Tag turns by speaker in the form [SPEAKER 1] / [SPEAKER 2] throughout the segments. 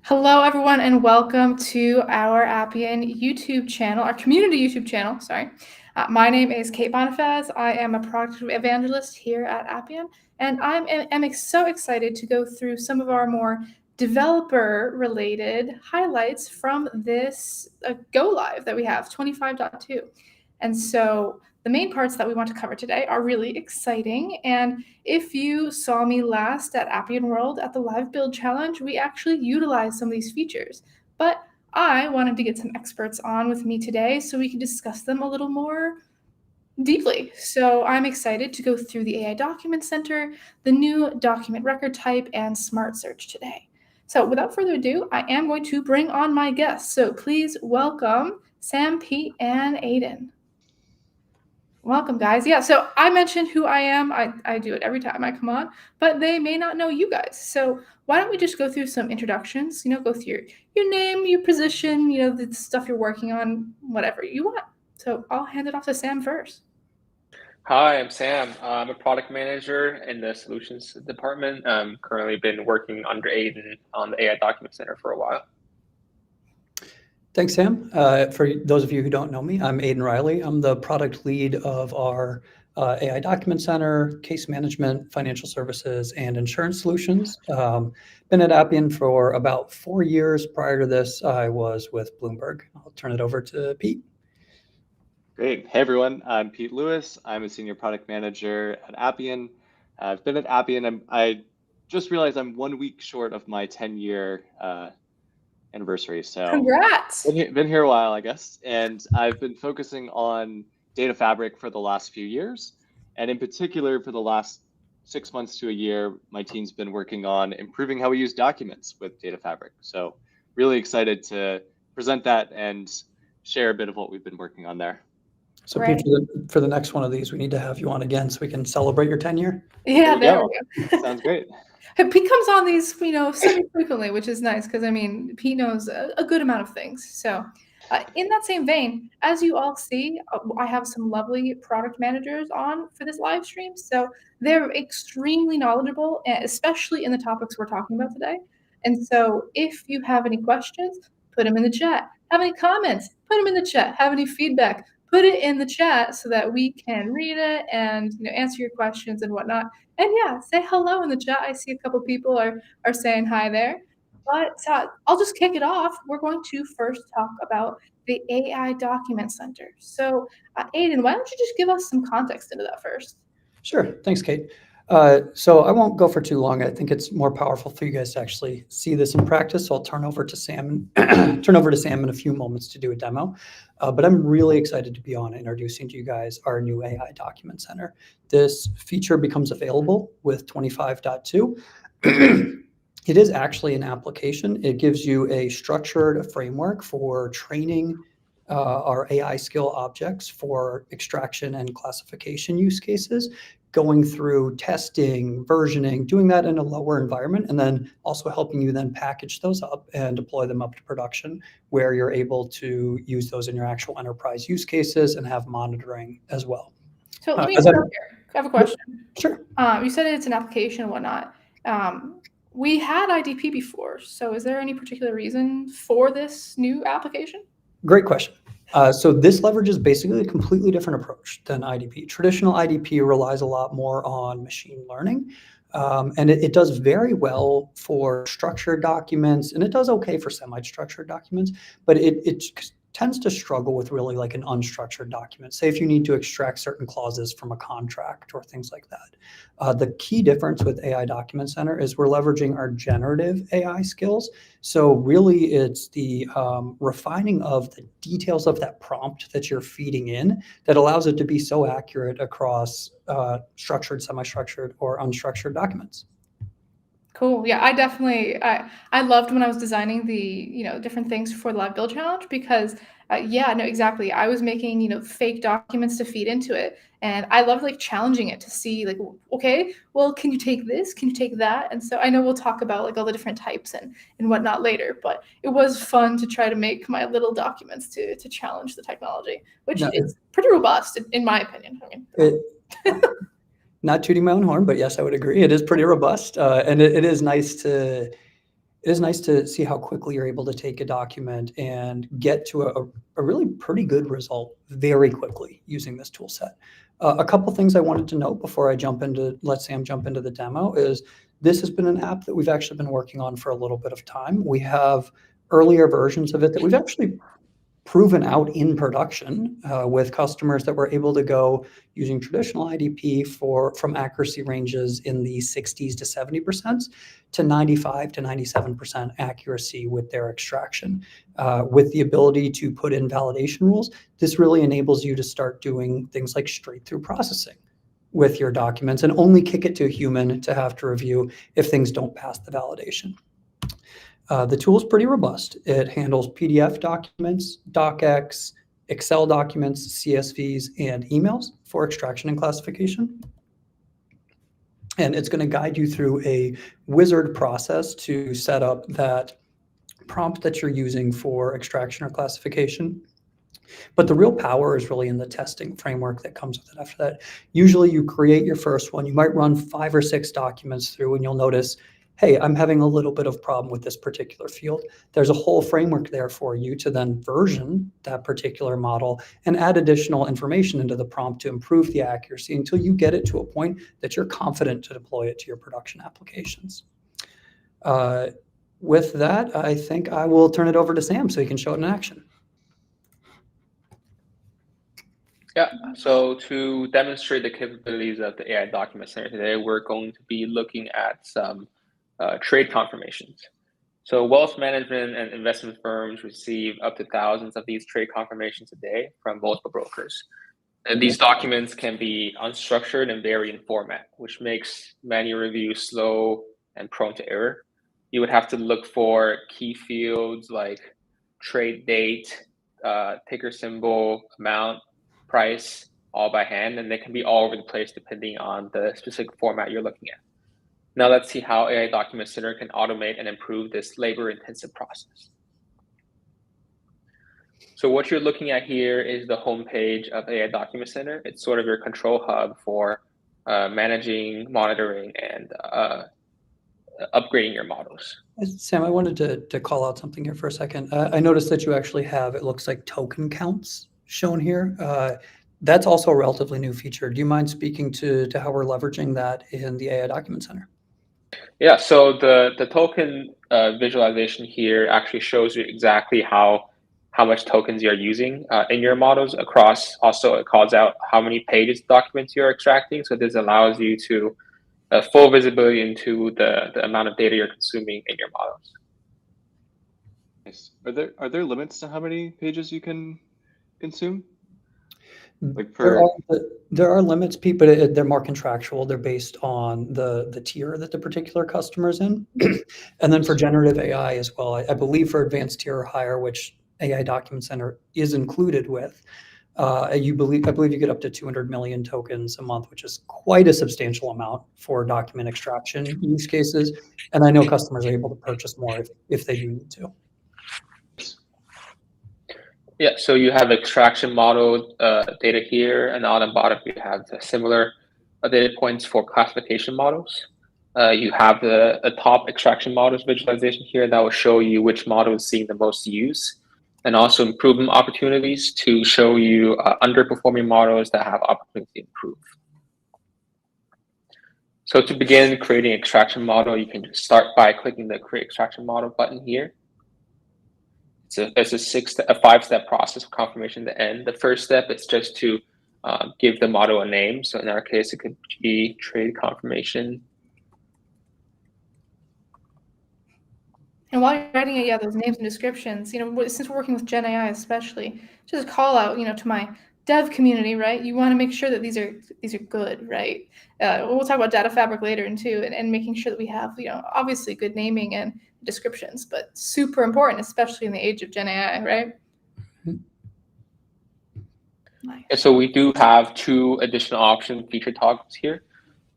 [SPEAKER 1] Hello, everyone, and welcome to our Appian YouTube channel, our community YouTube channel. Sorry. My name is Kate Bonifaz. I am a product evangelist here at Appian, and I'm so excited to go through some of our more developer-related highlights from this go live that we have, 25.2. And so the main parts that we want to cover today are really exciting. And if you saw me last at Appian World at the Live Build Challenge, we actually utilized some of these features. But I wanted to get some experts on with me today so we can discuss them a little more deeply. So I'm excited to go through the AI Document Center, the new document record type, and Smart Search today. So without further ado, I am going to bring on my guests. So please welcome Sam, Pete, and Aiden. Welcome, guys. Yeah, so I mentioned who I am. I do it every time I come on, but they may not know you guys. So why don't we just go through some introductions, go through your name, your position, the stuff you're working on, whatever you want. So I'll hand it off to Sam first.
[SPEAKER 2] Hi, I'm Sam. I'm a product manager in the solutions department. Currently been working under Aiden on the AI Document Center for a while.
[SPEAKER 3] Thanks, Sam. For those of you who don't know me, I'm Aiden Riley. I'm the product lead of our AI Document Center, case management, financial services, and insurance solutions. Been at Appian for about 4 years. Prior to this, I was with Bloomberg. I'll turn it over to Pete.
[SPEAKER 4] Great. Hey, everyone. I'm Pete Lewis. I'm a senior product manager at Appian. I've been at Appian. I just realized I'm 1 week short of my 10-year anniversary. So
[SPEAKER 1] Congrats.
[SPEAKER 4] Been here a while, I guess. And I've been focusing on data fabric for the last few years. And in particular, for the last 6 months to a year, my team's been working on improving how we use documents with data fabric. So really excited to present that and share a bit of what we've been working on there.
[SPEAKER 3] So Pete, for the next one of these, we need to have you on again so we can celebrate your tenure.
[SPEAKER 1] Yeah, there we
[SPEAKER 4] go. Sounds great.
[SPEAKER 1] Pete comes on these, semi-frequently, which is nice because, Pete knows a good amount of things. So in that same vein, as you all see, I have some lovely product managers on for this live stream. So they're extremely knowledgeable, especially in the topics we're talking about today. And so if you have any questions, put them in the chat. Have any comments? Put them in the chat. Have any feedback? Put it in the chat so that we can read it and answer your questions and whatnot. And yeah, say hello in the chat. I see a couple people are saying hi there. But I'll just kick it off. We're going to first talk about the AI Document Center. So Aiden, why don't you just give us some context into that first?
[SPEAKER 3] Sure. Thanks, Kate. So I won't go for too long. I think it's more powerful for you guys to actually see this in practice. So I'll turn over to Sam in a few moments to do a demo. But I'm really excited to be on introducing to you guys our new AI Document Center. This feature becomes available with 25.2. It is actually an application. It gives you a structured framework for training our AI skill objects for extraction and classification use cases, going through testing, versioning, doing that in a lower environment, and then also helping you then package those up and deploy them up to production where you're able to use those in your actual enterprise use cases and have monitoring as well.
[SPEAKER 1] So let me start here. I have a question.
[SPEAKER 3] Sure.
[SPEAKER 1] You said it's an application and whatnot. We had IDP before, so is there any particular reason for this new application?
[SPEAKER 3] Great question. So this leverages basically a completely different approach than IDP. Traditional IDP relies a lot more on machine learning, and it does very well for structured documents, and it does okay for semi-structured documents, but it tends to struggle with really like an unstructured document. Say if you need to extract certain clauses from a contract or things like that. The key difference with AI Document Center is we're leveraging our generative AI skills. So really it's the refining of the details of that prompt that you're feeding in that allows it to be so accurate across structured, semi-structured, or unstructured documents.
[SPEAKER 1] Cool. Yeah, I loved when I was designing the different things for the Live Build Challenge because exactly. I was making fake documents to feed into it, and I loved like challenging it to see like, okay, well, can you take this? Can you take that? And so I know we'll talk about like all the different types and whatnot later, but it was fun to try to make my little documents to challenge the technology, which is pretty robust in my opinion.
[SPEAKER 3] Not tooting my own horn, but yes, I would agree. It is pretty robust, and it is nice to it is nice to see how quickly you're able to take a document and get to a really pretty good result very quickly using this tool set. A couple things I wanted to note before I let Sam jump into the demo is this has been an app that we've actually been working on for a little bit of time. We have earlier versions of it that we've actually proven out in production with customers that were able to go using traditional IDP from accuracy ranges in the 60s to 70% to 95 to 97% accuracy with their extraction. With the ability to put in validation rules, this really enables you to start doing things like straight through processing with your documents and only kick it to a human to have to review if things don't pass the validation. The tool is pretty robust. It handles PDF documents, docx, Excel documents, CSVs, and emails for extraction and classification. And it's going to guide you through a wizard process to set up that prompt that you're using for extraction or classification. But the real power is really in the testing framework that comes with it after that. Usually you create your first one. You might run 5 or 6 documents through and you'll notice, hey, I'm having a little bit of problem with this particular field. There's a whole framework there for you to then version that particular model and add additional information into the prompt to improve the accuracy until you get it to a point that you're confident to deploy it to your production applications. With that, I think I will turn it over to Sam so he can show it in action.
[SPEAKER 2] Yeah, so to demonstrate the capabilities of the AI Document Center today, we're going to be looking at some trade confirmations. So wealth management and investment firms receive up to thousands of these trade confirmations a day from multiple brokers. And these documents can be unstructured and vary in format, which makes manual review slow and prone to error. You would have to look for key fields like trade date, ticker symbol, amount, price, all by hand, and they can be all over the place depending on the specific format you're looking at. Now let's see how AI Document Center can automate and improve this labor-intensive process. So what you're looking at here is the homepage of AI Document Center. It's sort of your control hub for managing, monitoring, and upgrading your models.
[SPEAKER 3] Sam, I wanted to call out something here for a second. I noticed that you actually have, it looks like token counts shown here. That's also a relatively new feature. Do you mind speaking to how we're leveraging that in the AI Document Center?
[SPEAKER 2] Yeah, so the token visualization here actually shows you exactly how much tokens you're using in your models across. Also, it calls out how many pages documents you're extracting. So this allows you to full visibility into the amount of data you're consuming in your models.
[SPEAKER 4] Nice. Are there limits to how many pages you can consume? Like
[SPEAKER 3] there are limits, Pete, but they're more contractual. They're based on the tier that the particular customer is in. And then for generative AI as well, I believe for advanced tier or higher, which AI Document Center is included with, I believe you get up to 200 million tokens a month, which is quite a substantial amount for document extraction use cases. And I know customers are able to purchase more if they do need to.
[SPEAKER 2] Yeah, so you have extraction model data here, and on the bottom you have the similar data points for classification models. You have the top extraction models visualization here that will show you which model is seeing the most use, and also improvement opportunities to show you underperforming models that have opportunity to improve. So to begin creating an extraction model, you can just start by clicking the Create Extraction Model button here. It's a 5-step process of confirmation at the end. The first step is just to give the model a name. So in our case, it could be trade confirmation.
[SPEAKER 1] And while you're writing it, those names and descriptions, since we're working with Gen AI especially, just call out, to my dev community, right? You want to make sure that these are good, right? We'll talk about data fabric later too, and making sure that we have, obviously good naming and descriptions, but super important, especially in the age of Gen AI, right?
[SPEAKER 3] Mm-hmm.
[SPEAKER 1] Nice.
[SPEAKER 2] And so we do have 2 additional option feature toggles here.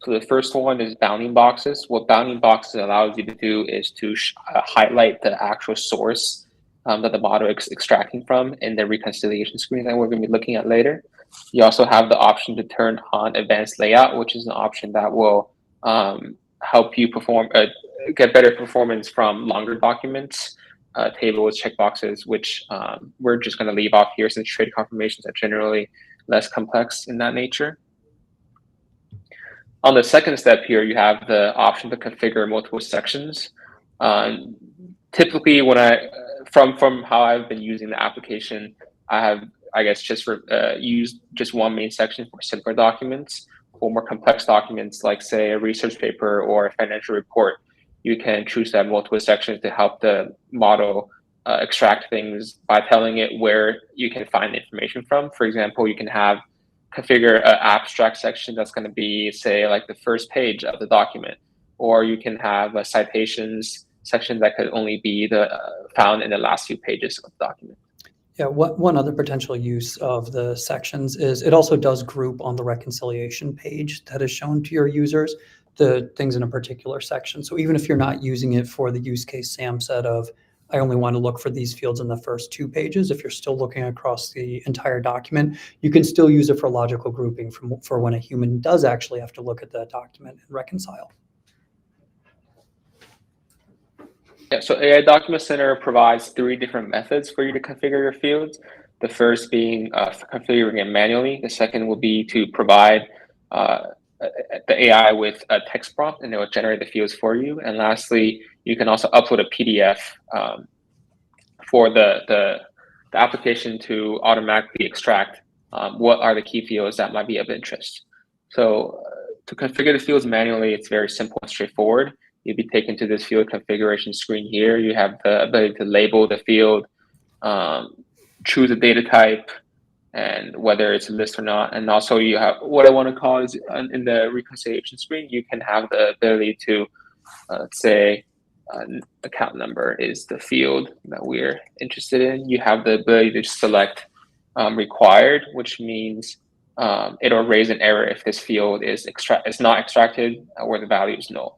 [SPEAKER 2] So the first one is bounding boxes. What bounding boxes allows you to do is to highlight the actual source that the model is extracting from in the reconciliation screen that we're going to be looking at later. You also have the option to turn on advanced layout, which is an option that will help you perform get better performance from longer documents, tables, checkboxes, which we're just going to leave off here since trade confirmations are generally less complex in that nature. On the second step here, you have the option to configure multiple sections. Typically, when from how I've been using the application, I have, I guess, just used just one main section for simpler documents. For more complex documents, like say a research paper or a financial report, you can choose to have multiple sections to help the model extract things by telling it where you can find information from. For example, you can have configure an abstract section that's going to be, say, like the first page of the document, or you can have a citations section that could only be found in the last few pages of the document.
[SPEAKER 3] Yeah, one other potential use of the sections is it also does group on the reconciliation page that is shown to your users the things in a particular section. So even if you're not using it for the use case Sam said of, I only want to look for these fields in the first 2 pages, if you're still looking across the entire document, you can still use it for logical grouping for when a human does actually have to look at that document and reconcile.
[SPEAKER 2] Yeah, so AI Document Center provides 3 different methods for you to configure your fields. The first being configuring it manually. The second will be to provide the AI with a text prompt, and it will generate the fields for you. And lastly, you can also upload a PDF for the application to automatically extract what are the key fields that might be of interest. So to configure the fields manually, it's very simple and straightforward. You'll be taken to this field configuration screen here. You have the ability to label the field, choose a data type, and whether it's a list or not. And also you have what I want to call is in the reconciliation screen, you can have the ability to say account number is the field that we're interested in. You have the ability to select required, which means it'll raise an error if this field is not extracted or the value is null.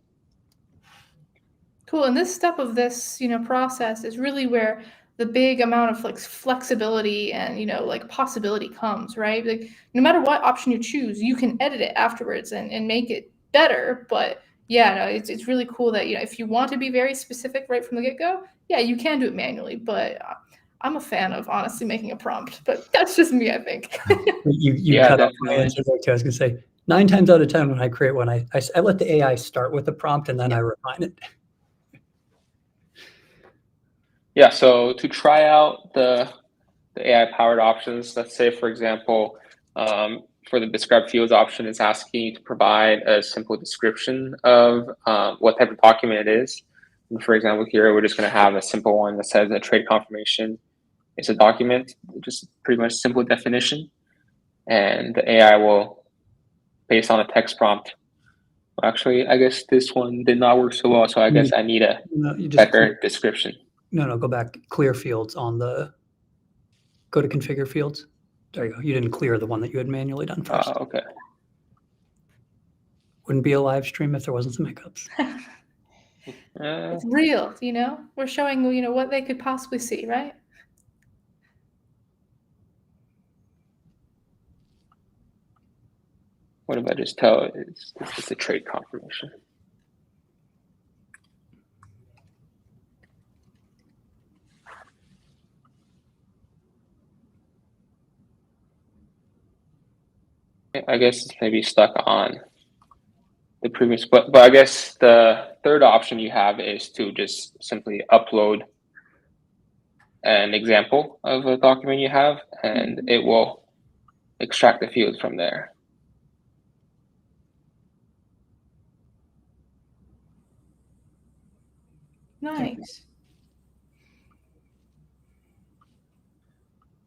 [SPEAKER 1] Cool. And this step of this, process is really where the big amount of like flexibility and, like possibility comes, right? Like no matter what option you choose, you can edit it afterwards and make it better. But yeah, no, it's really cool that, if you want to be very specific right from the get-go, yeah, you can do it manually. But I'm a fan of honestly making a prompt, but that's just me, I think.
[SPEAKER 3] You cut off my answer there too. I was gonna say 9 times out of 10 when I create one, I let the AI start with the prompt and then I refine it.
[SPEAKER 2] Yeah, so to try out the AI-powered options, let's say, for example, for the describe fields option, it's asking you to provide a simple description of what type of document it is. And for example, here, we're just going to have a simple one that says a trade confirmation is a document, just pretty much simple definition. And the AI will, based on a text prompt, actually, I guess this one did not work so well, so I guess I need a better description.
[SPEAKER 3] No, go back. Clear fields on go to configure fields. There you go. You didn't clear the one that you had manually done first.
[SPEAKER 2] Okay.
[SPEAKER 3] Wouldn't be a live stream if there wasn't some hiccups.
[SPEAKER 1] It's real, We're showing, what they could possibly see, right?
[SPEAKER 2] What if I just tell it it's a trade confirmation? I guess it's maybe stuck on the previous, but I guess the third option you have is to just simply upload an example of a document you have, and it will extract the fields from there.
[SPEAKER 1] Nice.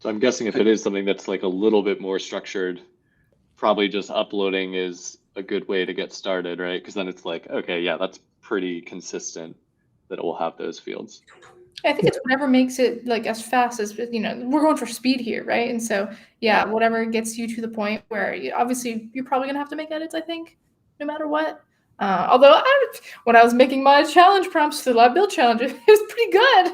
[SPEAKER 4] So I'm guessing if it is something that's like a little bit more structured, probably just uploading is a good way to get started, right? Because then it's like, okay, yeah, that's pretty consistent that it will have those fields.
[SPEAKER 1] I think it's whatever makes it like as fast as, we're going for speed here, right? And so, yeah, whatever gets you to the point where obviously you're probably going to have to make edits, I think, no matter what. Although when I was making my challenge prompts for the live build challenge, it was pretty good.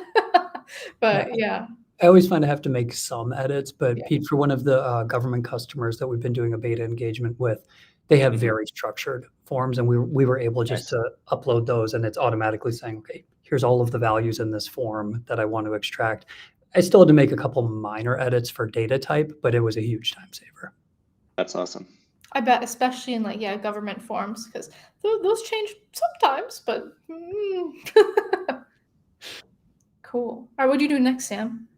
[SPEAKER 1] But yeah.
[SPEAKER 3] I always find I have to make some edits, but Pete, for one of the government customers that we've been doing a beta engagement with, They have very structured forms, and we were able just to upload those, and it's automatically saying, okay, here's all of the values in this form that I want to extract. I still had to make a couple minor edits for data type, but it was a huge time saver.
[SPEAKER 4] That's awesome.
[SPEAKER 1] I bet, especially in like government forms, because those change sometimes. But cool. All right, what do you do next, Sam?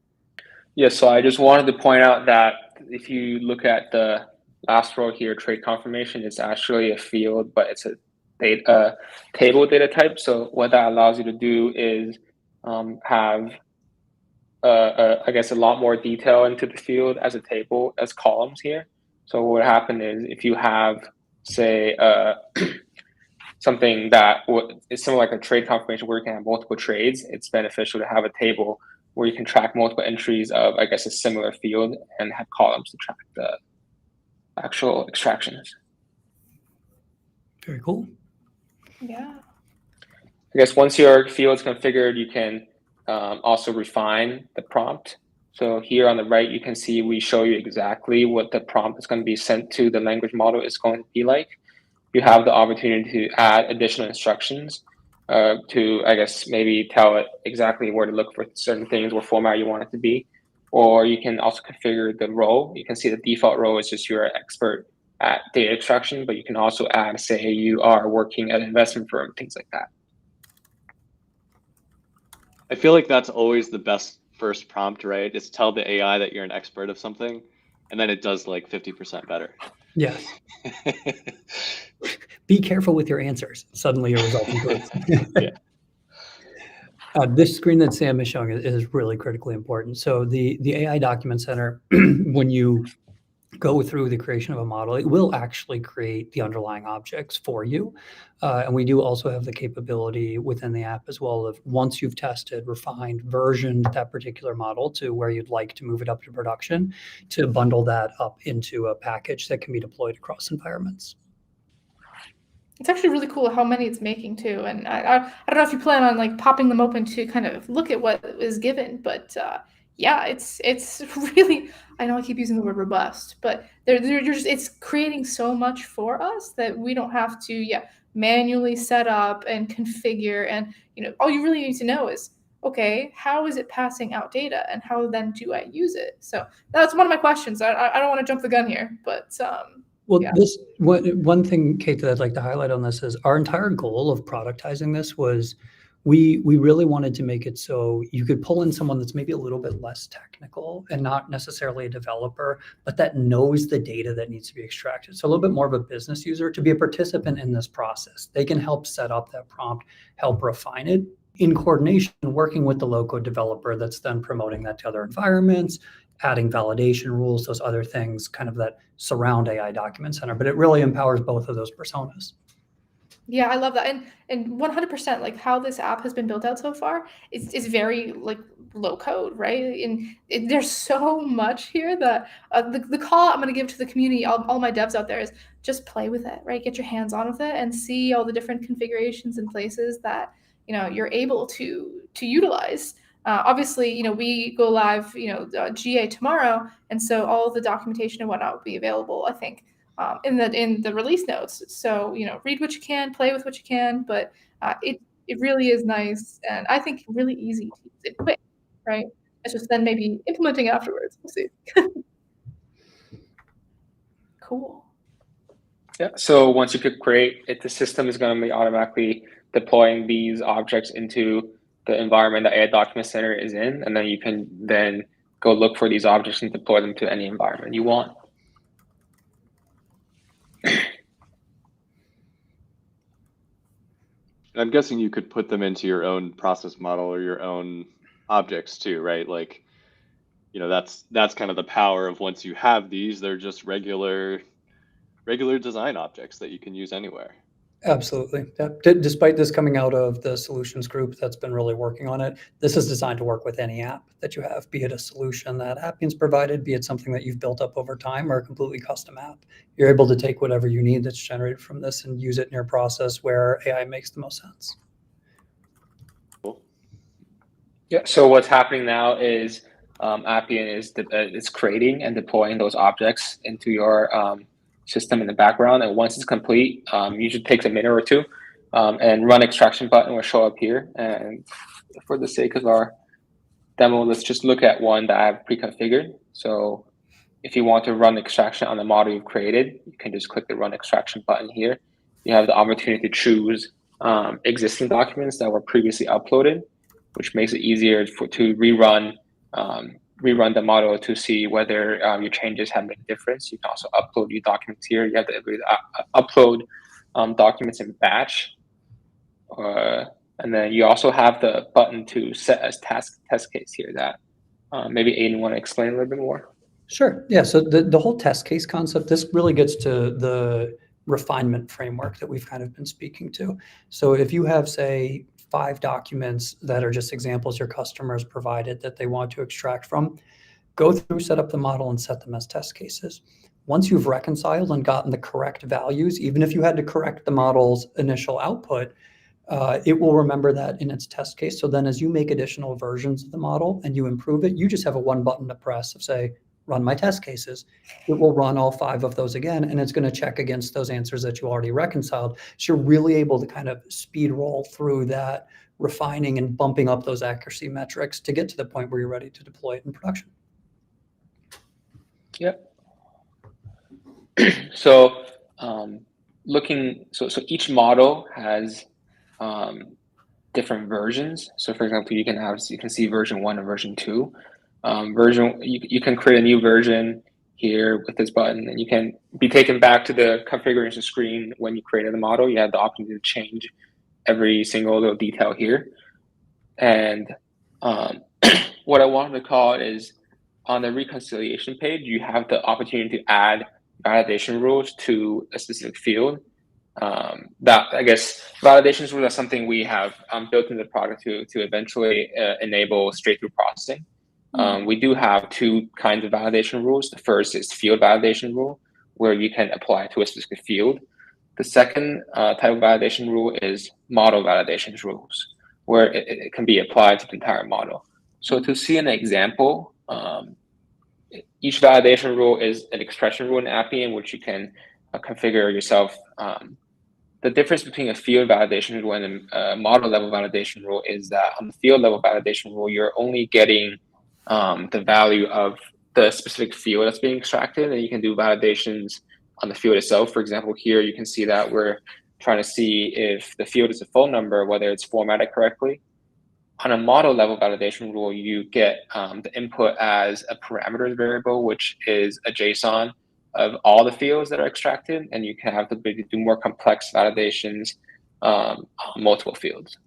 [SPEAKER 2] Yeah, so I just wanted to point out that if you look at the last row here, trait confirmation is actually a field, but it's a table data type. So what that allows you to do is have I guess a lot more detail into the field as a table, as columns here. So what would happen is if you have, say, something that is similar like a trade confirmation where you can have multiple trades, it's beneficial to have a table where you can track multiple entries of, I guess, a similar field and have columns to track the actual extractions.
[SPEAKER 3] Very cool.
[SPEAKER 1] Yeah.
[SPEAKER 2] I guess once your field's configured, you can also refine the prompt. So here on the right, you can see we show you exactly what the prompt is going to be sent to the language model is going to be like. You have the opportunity to add additional instructions to, I guess, maybe tell it exactly where to look for certain things, what format you want it to be. Or you can also configure the role. You can see the default role is just you're an expert at data extraction, but you can also add, say, you are working at an investment firm, things like that.
[SPEAKER 4] I feel like that's always the best first prompt, right? Is tell the AI that you're an expert of something, and then it does like 50% better.
[SPEAKER 3] Yes. Be careful with your answers. Suddenly your result improves.
[SPEAKER 4] Yeah.
[SPEAKER 3] This screen that Sam is showing is really critically important. So the AI Document Center, when you go through the creation of a model, it will actually create the underlying objects for you. And we do also have the capability within the app as well of once you've tested, refined, versioned that particular model to where you'd like to move it up to production, to bundle that up into a package that can be deployed across environments.
[SPEAKER 1] It's actually really cool how many it's making too. And I don't know if you plan on like popping them open to kind of look at what is given, but yeah, it's really, I know I keep using the word robust, but it's creating so much for us that we don't have to manually set up and configure. And all you really need to know is, okay, how is it passing out data, and how then do I use it? So that's one of my questions. I don't want to jump the gun here, but
[SPEAKER 3] well, this one thing, Kate, that I'd like to highlight on this is our entire goal of productizing this was we really wanted to make it so you could pull in someone that's maybe a little bit less technical and not necessarily a developer, but that knows the data that needs to be extracted. So a little bit more of a business user to be a participant in this process. They can help set up that prompt, help refine it in coordination, working with the low-code developer that's then promoting that to other environments, adding validation rules, those other things kind of that surround AI Document Center, but it really empowers both of those personas.
[SPEAKER 1] Yeah, I love that. And 100%, like how this app has been built out so far is very like low code, right? And there's so much here that the call I'm going to give to the community, all my devs out there, is just play with it, right? Get your hands on with it and see all the different configurations and places that you're able to utilize. Obviously, we go live, GA tomorrow, and so all of the documentation and whatnot will be available, I think, in the release notes. So read what you can, play with what you can, but it really is nice, and I think really easy to use it quick, right? It's just then maybe implementing afterwards. We'll see. Cool.
[SPEAKER 2] Yeah. So once you click create, the system is going to be automatically deploying these objects into the environment that AI Document Center is in, and then you can then go look for these objects and deploy them to any environment you want.
[SPEAKER 4] I'm guessing you could put them into your own process model or your own objects too, right? Like, that's kind of the power of once you have these, they're just regular design objects that you can use anywhere.
[SPEAKER 3] Absolutely. Yeah. Despite this coming out of the solutions group that's been really working on it, this is designed to work with any app that you have, be it a solution that Appian's provided, be it something that you've built up over time, or a completely custom app. You're able to take whatever you need that's generated from this and use it in your process where AI makes the most sense.
[SPEAKER 4] Cool.
[SPEAKER 2] Yeah. So what's happening now is Appian is creating and deploying those objects into your system in the background. And once it's complete, usually takes a minute or two, and run extraction button will show up here. And for the sake of our demo, let's just look at one that I've pre-configured. So if you want to run extraction on the model you've created, you can just click the run extraction button here. You have the opportunity to choose existing documents that were previously uploaded, which makes it easier to rerun the model to see whether your changes have made a difference. You can also upload new documents here. You have the ability to upload documents in batch. And then you also have the button to set as test case here that maybe Aiden want to explain a little bit more.
[SPEAKER 3] Sure. Yeah. So the whole test case concept, this really gets to the refinement framework that we've kind of been speaking to. So if you have, say, 5 documents that are just examples your customers provided that they want to extract from, go through, set up the model, and set them as test cases. Once you've reconciled and gotten the correct values, even if you had to correct the model's initial output, it will remember that in its test case. So then as you make additional versions of the model and you improve it, you just have a one button to press of, say, run my test cases. It will run all 5 of those again, and it's going to check against those answers that you already reconciled. So you're really able to kind of speed roll through that, refining and bumping up those accuracy metrics to get to the point where you're ready to deploy it in production.
[SPEAKER 2] Yep. So so each model has different versions. So for example, you can see version 1 and version 2. You can create a new version here with this button, and you can be taken back to the configuration screen when you created the model. You have the option to change every single little detail here. And what I wanted to call it is, on the reconciliation page, you have the opportunity to add validation rules to a specific field. That, I guess, validation rules are something we have built into the product to eventually enable straight-through processing. We do have 2 kinds of validation rules. The first is field validation rule, where you can apply to a specific field. The second type of validation rule is model validation rules, where it can be applied to the entire model. So to see an example, each validation rule is an expression rule in Appian, which you can configure yourself. The difference between a field validation rule and a model level validation rule is that on the field level validation rule, you're only getting the value of the specific field that's being extracted, and you can do validations on the field itself. For example, here you can see that we're trying to see if the field is a phone number, whether it's formatted correctly. On a model level validation rule, you get the input as a parameters variable, which is a JSON of all the fields that are extracted, and you can have the ability to do more complex validations on multiple fields.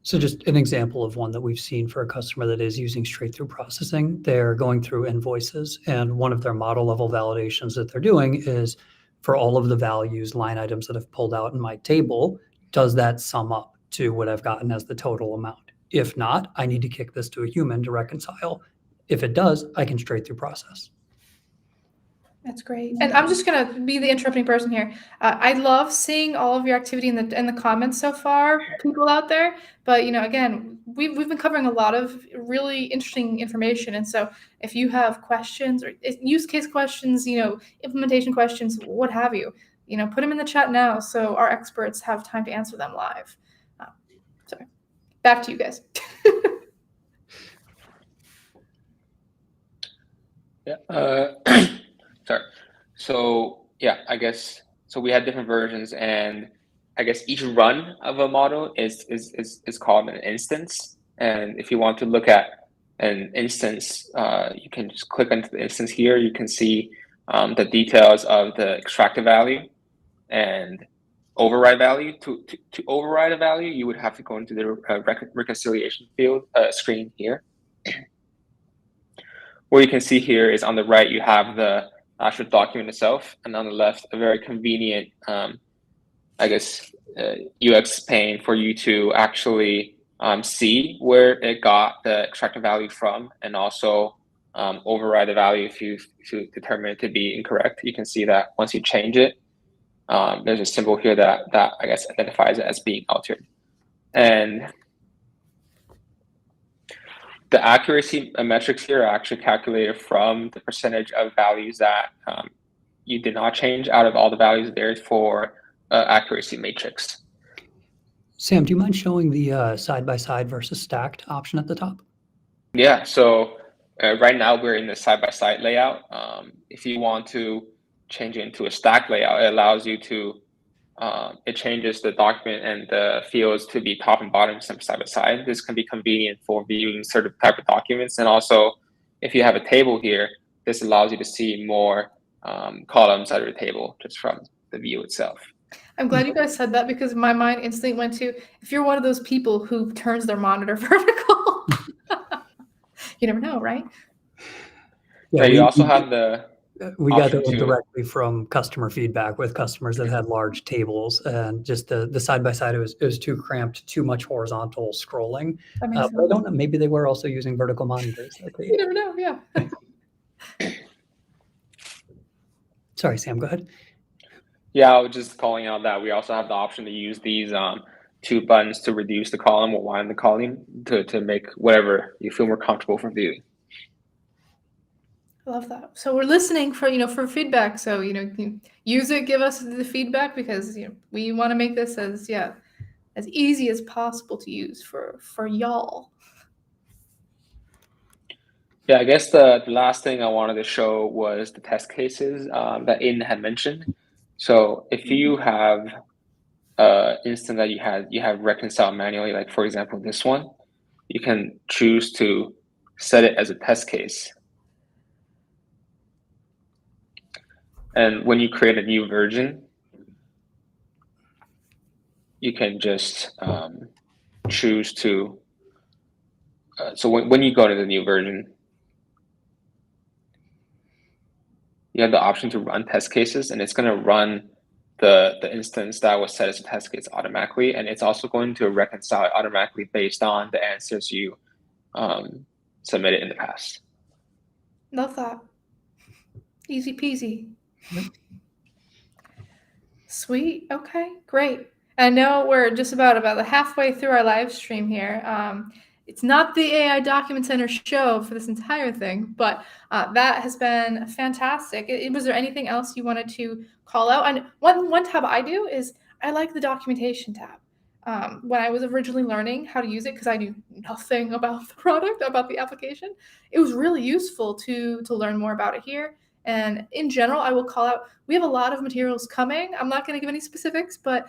[SPEAKER 3] So just an example of one that we've seen for a customer that is using straight-through processing. They're going through invoices, and one of their model level validations that they're doing is for all of the values, line items that I've pulled out in my table, does that sum up to what I've gotten as the total amount? If not, I need to kick this to a human to reconcile. If it does, I can straight-through process.
[SPEAKER 1] That's great. And I'm just going to be the interrupting person here. I love seeing all of your activity in the comments so far, people out there. But, again, we've been covering a lot of really interesting information. And so if you have questions or use case questions, implementation questions, what have you, put them in the chat now so our experts have time to answer them live. Sorry. Back to you guys.
[SPEAKER 2] Yeah. Sorry. So yeah, I guess so. We have different versions, and I guess each run of a model is called an instance. And if you want to look at an instance, you can just click onto the instance here. You can see the details of the extracted value and override value. To override a value, you would have to go into the reconciliation field screen here. What you can see here is on the right, you have the actual document itself, and on the left, a very convenient, I guess, UX pane for you to actually see where it got the extracted value from, and also override the value if you determine it to be incorrect. You can see that once you change it, there's a symbol here that I guess identifies it as being altered. And the accuracy metrics here are actually calculated from the percentage of values that you did not change out of all the values there for accuracy matrix.
[SPEAKER 3] Sam, do you mind showing the side-by-side versus stacked option at the top?
[SPEAKER 2] Yeah, so right now we're in the side-by-side layout. If you want to change it into a stack layout, it allows you to, it changes the document and the fields to be top and bottom side by side. This can be convenient for viewing certain type of documents. And also, if you have a table here, this allows you to see more columns out of the table just from the view itself.
[SPEAKER 1] I'm glad you guys said that, because my mind instantly went to, if you're one of those people who turns their monitor vertical, you never know, right?
[SPEAKER 2] Yeah, you also have the
[SPEAKER 3] we got that
[SPEAKER 2] option to-
[SPEAKER 3] directly from customer feedback with customers that had large tables, and just the side by side, it was too cramped, too much horizontal scrolling.
[SPEAKER 1] That makes
[SPEAKER 3] But I don't know, maybe they were also using vertical monitors.
[SPEAKER 1] You never know, yeah.
[SPEAKER 3] Sorry, Sam, go ahead.
[SPEAKER 2] Yeah, I was just calling out that we also have the option to use these two buttons to reduce the column or widen the column to make whatever you feel more comfortable for viewing.
[SPEAKER 1] I love that. So we're listening for, for feedback. So, use it, give us the feedback, because, we want to make this as easy as possible to use for y'all.
[SPEAKER 2] Yeah, I guess the last thing I wanted to show was the test cases that Aiden had mentioned. So if you have instance that you have reconciled manually, like for example this one, you can choose to set it as a test case. And when you create a new version, you can just choose to, so when you go to the new version, you have the option to run test cases, and it's going to run the instance that was set as a test case automatically. And it's also going to reconcile it automatically based on the answers you submitted in the past.
[SPEAKER 1] Love that. Easy peasy.
[SPEAKER 3] Yep.
[SPEAKER 1] Sweet. Okay, great. I know we're just about the halfway through our live stream here. It's not the AI Document Center show for this entire thing, but that has been fantastic. Was there anything else you wanted to call out? And one tab I do is I like the documentation tab. When I was originally learning how to use it, because I knew nothing about the product, about the application, it was really useful to learn more about it here. And in general, I will call out, we have a lot of materials coming. I'm not going to give any specifics, but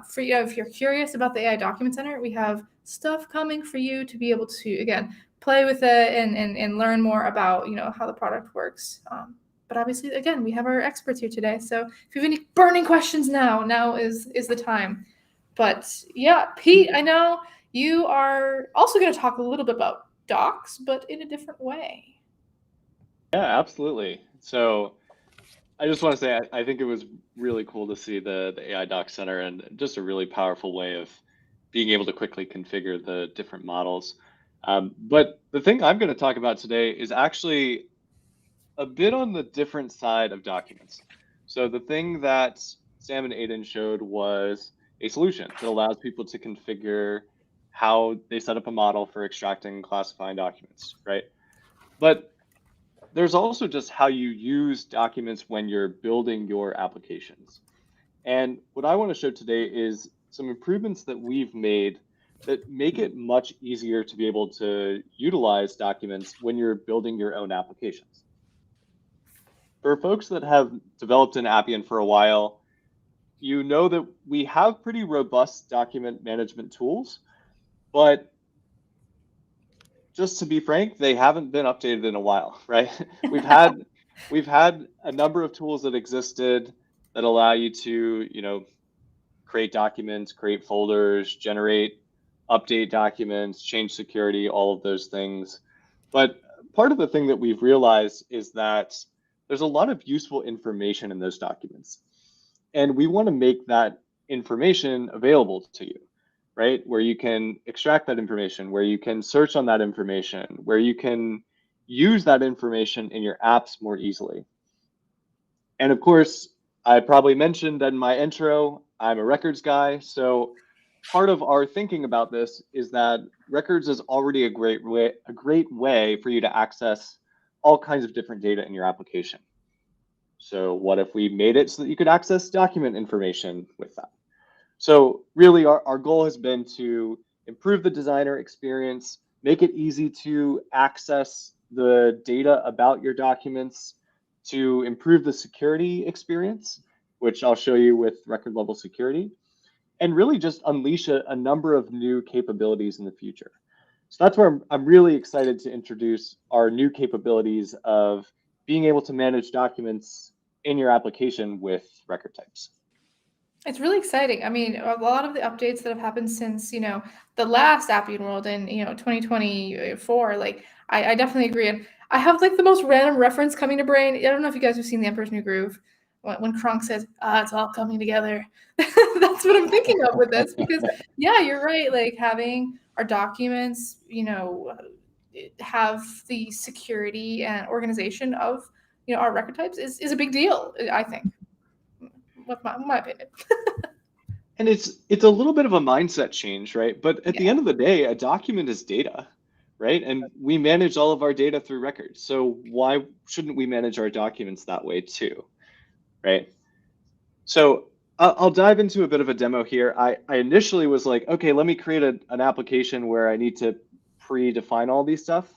[SPEAKER 1] for you, if you're curious about the AI Document Center, we have stuff coming for you to be able to, again, play with it and learn more about, how the product works. But obviously, again, we have our experts here today. So if you have any burning questions now is the time. But yeah, Pete, I know you are also going to talk a little bit about docs, but in a different way.
[SPEAKER 4] Yeah, absolutely. So I just want to say, I think it was really cool to see the AI Doc Center, and just a really powerful way of being able to quickly configure the different models. But the thing I'm going to talk about today is actually a bit on the different side of documents. So the thing that Sam and Aiden showed was a solution that allows people to configure how they set up a model for extracting and classifying documents, right? But there's also just how you use documents when you're building your applications. And what I want to show today is some improvements that we've made that make it much easier to be able to utilize documents when you're building your own applications. For folks that have developed in Appian for a while, you know that we have pretty robust document management tools, but just to be frank, they haven't been updated in a while, right? We've had a number of tools that existed that allow you to, create documents, create folders, generate, update documents, change security, all of those things. But part of the thing that we've realized is that there's a lot of useful information in those documents. And we want to make that information available to you, right? Where you can extract that information, where you can search on that information, where you can use that information in your apps more easily. And of course, I probably mentioned in my intro, I'm a records guy. So part of our thinking about this is that records is already a great way for you to access all kinds of different data in your application. So what if we made it so that you could access document information with that? So really our goal has been to improve the designer experience, make it easy to access the data about your documents, to improve the security experience, which I'll show you with record level security, and really just unleash a number of new capabilities in the future. So that's where I'm really excited to introduce our new capabilities of being able to manage documents in your application with record types.
[SPEAKER 1] It's really exciting. I mean, a lot of the updates that have happened since, the last Appian World in, 2024, like, I definitely agree. And I have like the most random reference coming to brain. I don't know if you guys have seen The Emperor's New Groove when Kronk says, it's all coming together. That's what I'm thinking of with this, because yeah, you're right. Like having our documents, have the security and organization of, our record types is a big deal, I think. With my opinion.
[SPEAKER 4] And it's a little bit of a mindset change, right? But at the end of the day, a document is data, right? And we manage all of our data through records. So why shouldn't we manage our documents that way too, right? So I'll dive into a bit of a demo here. I initially was like, okay, let me create an application where I need to predefine all these stuff.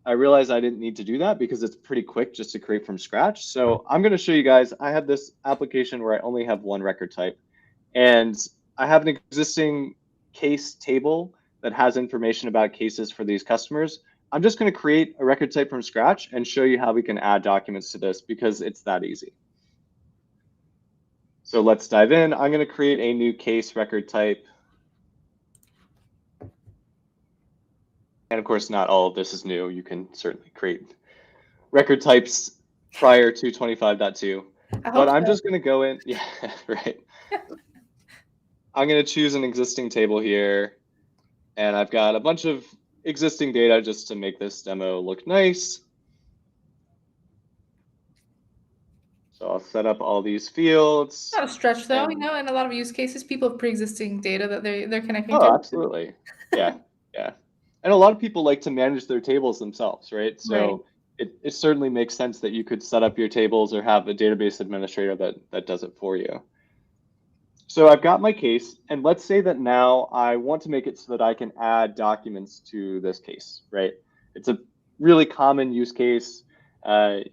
[SPEAKER 4] I realized I didn't need to do that because it's pretty quick just to create from scratch. So I'm going to show you guys, I have this application where I only have one record type, and I have an existing case table that has information about cases for these customers. I'm just going to create a record type from scratch and show you how we can add documents to this because it's that easy. So let's dive in. I'm going to create a new case record type. And of course, not all of this is new. You can certainly create record types prior to 25.2. But I'm just going to go in. Yeah, right. I'm going to choose an existing table here. And I've got a bunch of existing data just to make this demo look nice. So I'll set up all these fields.
[SPEAKER 1] Not a stretch though, in a lot of use cases, people have pre-existing data that they're connecting to.
[SPEAKER 4] Oh, absolutely. Yeah, yeah. And a lot of people like to manage their tables themselves, right? So it certainly makes sense that you could set up your tables or have a database administrator that does it for you. So I've got my case, and let's say that now I want to make it so that I can add documents to this case, right? It's a really common use case. I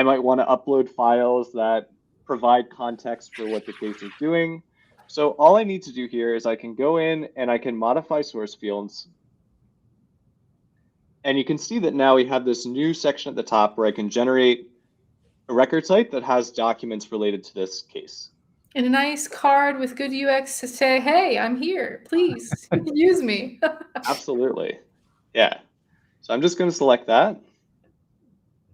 [SPEAKER 4] might want to upload files that provide context for what the case is doing. So all I need to do here is I can go in and I can modify source fields. And you can see that now we have this new section at the top where I can generate a record type that has documents related to this case.
[SPEAKER 1] And a nice card with good UX to say, hey, I'm here, please use me.
[SPEAKER 4] Absolutely. Yeah. So I'm just going to select that.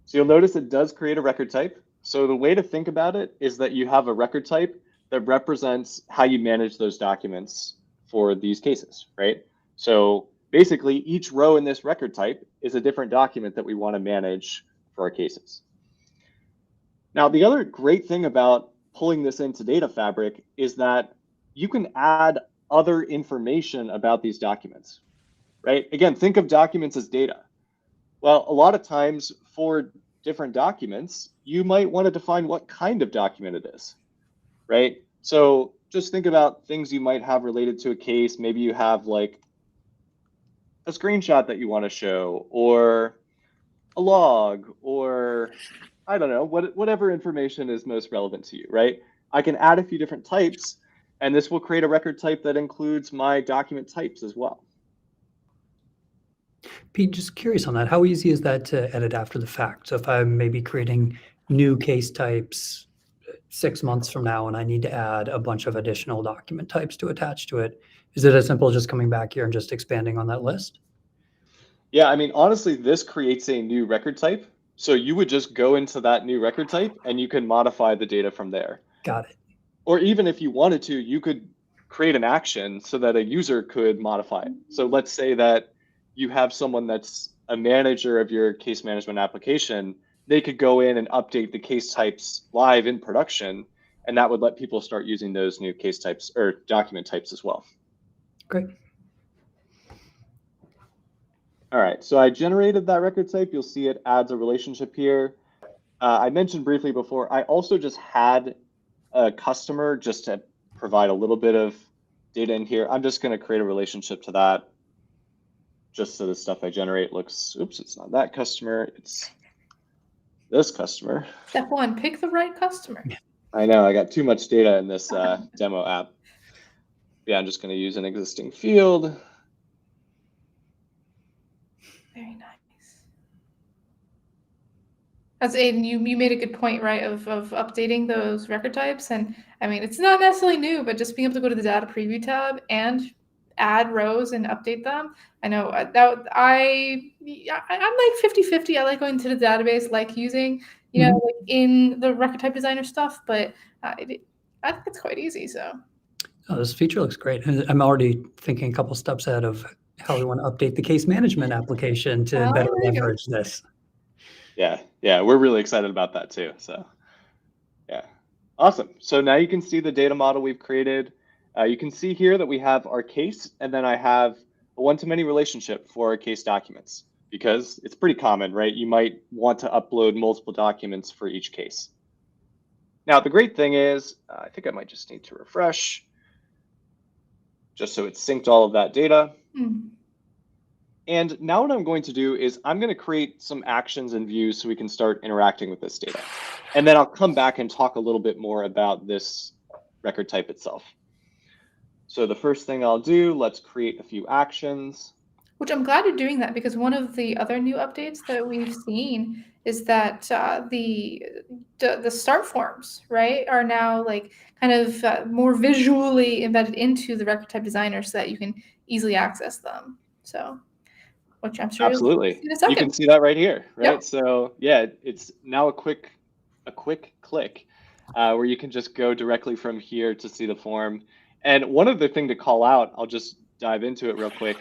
[SPEAKER 4] So you'll notice it does create a record type. So the way to think about it is that you have a record type that represents how you manage those documents for these cases, right? So basically each row in this record type is a different document that we want to manage for our cases. Now, the other great thing about pulling this into Data Fabric is that you can add other information about these documents, right? Again, think of documents as data. Well, a lot of times for different documents, you might want to define what kind of document it is, right? So just think about things you might have related to a case. Maybe you have like a screenshot that you want to show, or a log, or I don't know, whatever information is most relevant to you, right? I can add a few different types, and this will create a record type that includes my document types as well.
[SPEAKER 3] Pete, just curious on that. How easy is that to edit after the fact? So if I'm maybe creating new case types 6 months from now and I need to add a bunch of additional document types to attach to it, is it as simple as just coming back here and just expanding on that list?
[SPEAKER 4] Yeah, I mean, honestly, this creates a new record type. So you would just go into that new record type and you can modify the data from there.
[SPEAKER 3] Got it.
[SPEAKER 4] Or even if you wanted to, you could create an action so that a user could modify it. So let's say that you have someone that's a manager of your case management application. They could go in and update the case types live in production, and that would let people start using those new case types or document types as well.
[SPEAKER 3] Great.
[SPEAKER 4] All right, so I generated that record type. You'll see it adds a relationship here. I mentioned briefly before, I also just had a customer just to provide a little bit of data in here. I'm just going to create a relationship to that just so the stuff I generate looks, oops, it's not that customer, it's this customer.
[SPEAKER 1] Step one, pick the right customer.
[SPEAKER 4] I know, I got too much data in this demo app. Yeah, I'm just going to use an existing field.
[SPEAKER 1] Very nice. As Aiden, you made a good point, right, of updating those record types. And I mean, it's not necessarily new, but just being able to go to the data preview tab and add rows and update them. I know I'm like 50-50. I like going to the database, like using, like in the record type designer stuff, but I think it's quite easy. So.
[SPEAKER 3] Oh, this feature looks great. And I'm already thinking a couple steps ahead of how we want to update the case management application to better leverage this.
[SPEAKER 4] Yeah, we're really excited about that too. So yeah, awesome. So now you can see the data model we've created. You can see here that we have our case, and then I have a one-to-many relationship for our case documents, because it's pretty common, right? You might want to upload multiple documents for each case. Now, the great thing is, I think I might just need to refresh, just so it's synced all of that data. And now what I'm going to do is I'm going to create some actions and views so we can start interacting with this data. And then I'll come back and talk a little bit more about this record type itself. So the first thing I'll do, let's create a few actions.
[SPEAKER 1] Which I'm glad you're doing that, because one of the other new updates that we've seen is that the start forms, right, are now like kind of more visually embedded into the record type designer so that you can easily access them. So, which I'm sure
[SPEAKER 4] absolutely, you can see that right here, right? Yep. So yeah, it's now a quick click where you can just go directly from here to see the form. And one other thing to call out, I'll just dive into it real quick,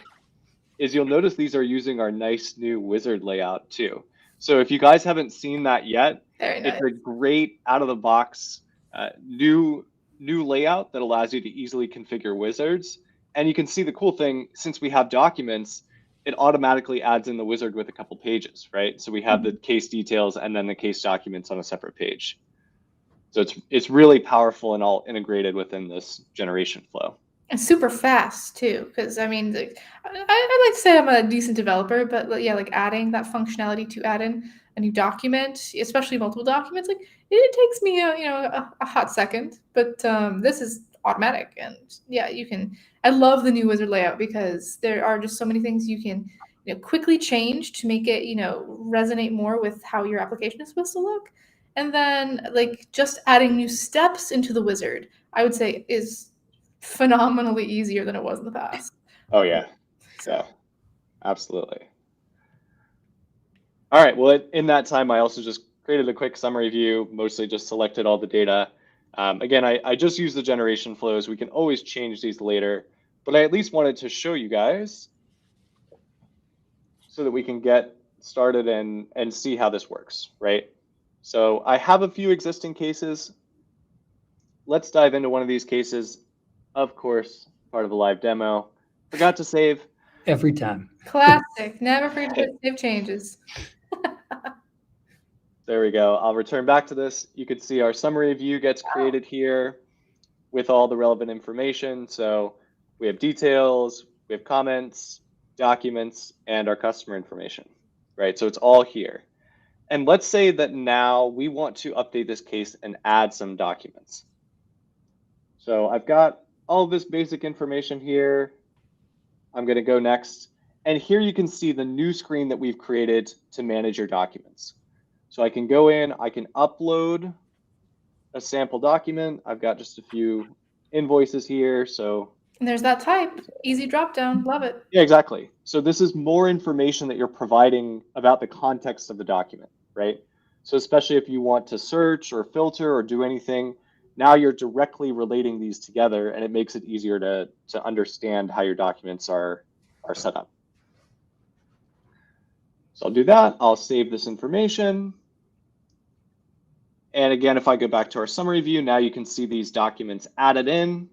[SPEAKER 4] is you'll notice these are using our nice new wizard layout too. So if you guys haven't seen that yet, it's a great out of the box new layout that allows you to easily configure wizards. And you can see the cool thing, since we have documents, it automatically adds in the wizard with a couple pages, right? So we have the case details and then the case documents on a separate page. So it's really powerful and all integrated within this generation flow.
[SPEAKER 1] And super fast too, because I mean, I like to say I'm a decent developer, but yeah, like adding that functionality to add in a new document, especially multiple documents, like it takes me a hot second, but this is automatic. And yeah, you can. I love the new wizard layout because there are just so many things you can quickly change to make it resonate more with how your application is supposed to look. And then like just adding new steps into the wizard, I would say is phenomenally easier than it was in the past.
[SPEAKER 4] Oh yeah, yeah, absolutely. All right, well, in that time, I also just created a quick summary view, mostly just selected all the data. Again, I just use the generation flows. We can always change these later, but I at least wanted to show you guys so that we can get started and see how this works, right? So I have a few existing cases. Let's dive into one of these cases. Of course, part of a live demo. Forgot to save.
[SPEAKER 3] Every time.
[SPEAKER 1] Classic. Never forget to save changes.
[SPEAKER 4] There we go. I'll return back to this. You can see our summary view gets created here with all the relevant information. So we have details, we have comments, documents, and our customer information, right? So it's all here. And let's say that now we want to update this case and add some documents. So I've got all of this basic information here. I'm going to go next. And here you can see the new screen that we've created to manage your documents. So I can go in, I can upload a sample document. I've got just a few invoices here. So
[SPEAKER 1] and there's that type, easy drop down, love it.
[SPEAKER 4] Yeah, exactly. So this is more information that you're providing about the context of the document, right? So especially if you want to search or filter or do anything, now you're directly relating these together, and it makes it easier to understand how your documents are set up. So I'll do that. I'll save this information. And again, if I go back to our summary view, now you can see these documents added in.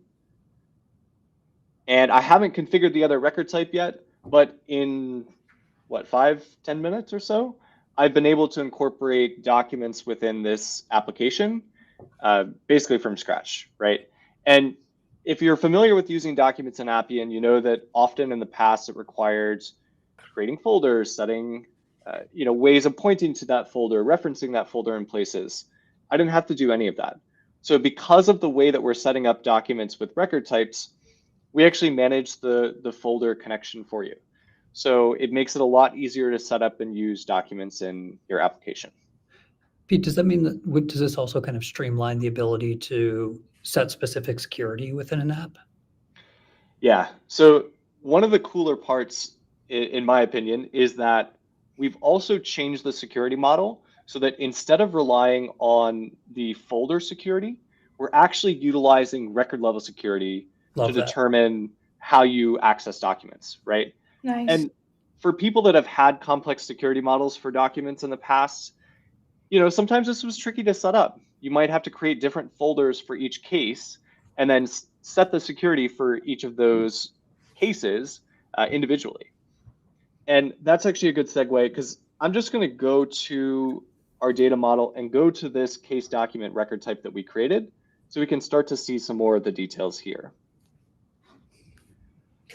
[SPEAKER 4] And I haven't configured the other record type yet, but in what, 5-10 minutes or so, I've been able to incorporate documents within this application basically from scratch, right? And if you're familiar with using documents in Appian, you know that often in the past it required creating folders, setting ways of pointing to that folder, referencing that folder in places. I didn't have to do any of that. So because of the way that we're setting up documents with record types, we actually manage the folder connection for you. So it makes it a lot easier to set up and use documents in your application.
[SPEAKER 3] Pete, does that mean that, does this also kind of streamline the ability to set specific security within an app?
[SPEAKER 4] Yeah, so one of the cooler parts, in my opinion, is that we've also changed the security model so that instead of relying on the folder security, we're actually utilizing record level security to determine how you access documents, right?
[SPEAKER 1] Nice.
[SPEAKER 4] And for people that have had complex security models for documents in the past, sometimes this was tricky to set up. You might have to create different folders for each case and then set the security for each of those cases individually. And that's actually a good segue because I'm just going to go to our data model and go to this case document record type that we created so we can start to see some more of the details here.